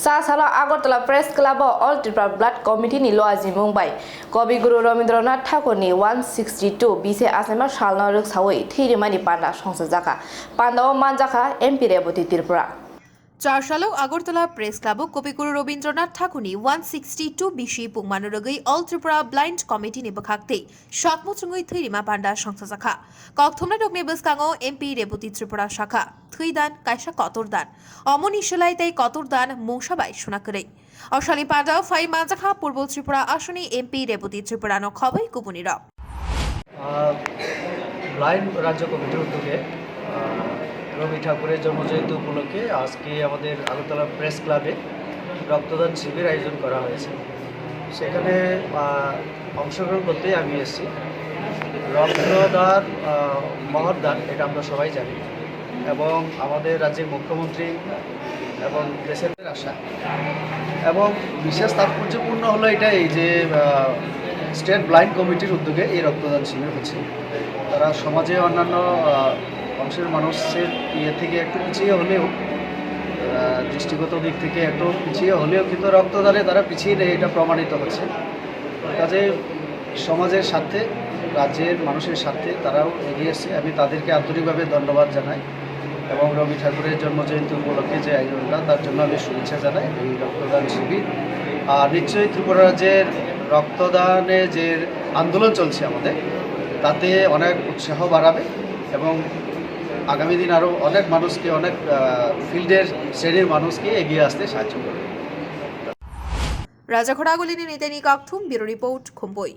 Sasala Agartala Press Club All Tripura Blind Committee ni loaji Mumbai. Kobi Guru Rabindranath Tagore ni 162 BC Asema Shalna Ruk Sawi thwirwma ni panda songchajakha panda o manjakha MP reboti Tripura. 4 সালেও Agartala press club Kabiguru Rabindranath ঠাকুরনি 162 বিশি পুংমানুরগৈ all Tripura blind committee ni bwkhaktwi sakmuchungui thwirwma panda songchajakha kokthumna dokni bwskango MP reboti Tripura shakha thwidan kaisa kotordan omoni shelai tai kotordan mungsabai sunakrei অশালী পান্ডা phi manjakha পূর্ব ত্রিপুরা আসনি MP reboti Tripura no khoboi kupunira blind রাজ্য কমিটির উদ্যোগে রবি ঠাকুরের জন্মজয়ন্তী উপলক্ষে আজকে আমাদের Agartala press ক্লাবে রক্তদান শিবির আয়োজন করা হয়েছে। সেখানে অংশগ্রহণ করতে আমি এসেছি। রক্তদান মহৎ দান, এটা আমরা সবাই জানি, এবং আমাদের রাজ্যের মুখ্যমন্ত্রী এবং দেশের আশা, এবং বিশেষ তাৎপর্যপূর্ণ হলো এটাই যে স্টেট ব্লাইন্ড কমিটির উদ্যোগে এই রক্তদান শিবির হচ্ছে। তারা সমাজে অন্যান্য অংশের মানুষের থেকে একটু পিছিয়ে হলেও, দৃষ্টিগত দিক থেকে একটু পিছিয়ে হলেও কিন্তু রক্তদানে তারা পিছিয়ে নেই, এটা প্রমাণিত হচ্ছে। কাজে সমাজের স্বার্থে, রাজ্যের মানুষের স্বার্থে তারাও এগিয়ে এসছে। আমি তাদেরকে আন্তরিকভাবে ধন্যবাদ জানাই, এবং রবি ঠাকুরের জন্মজয়ন্তী উপলক্ষে যে আয়োজনটা, তার জন্য আমি শুভেচ্ছা জানাই। এই রক্তদান শিবির আর নিশ্চয়ই ত্রিপুরা রাজ্যের রক্তদানে যে আন্দোলন চলছে আমাদের, তাতে অনেক উৎসাহ বাড়াবে, এবং আগামী দিন আরও অনেক মানুষকে, অনেক ফিল্ডের শ্রেণীর মানুষকে এগিয়ে আসতে সাহায্য করবে। রাজাখড়াগুলিনী নিতেনি কাকথুম ব্যুরো রিপোর্ট খুম্পুই।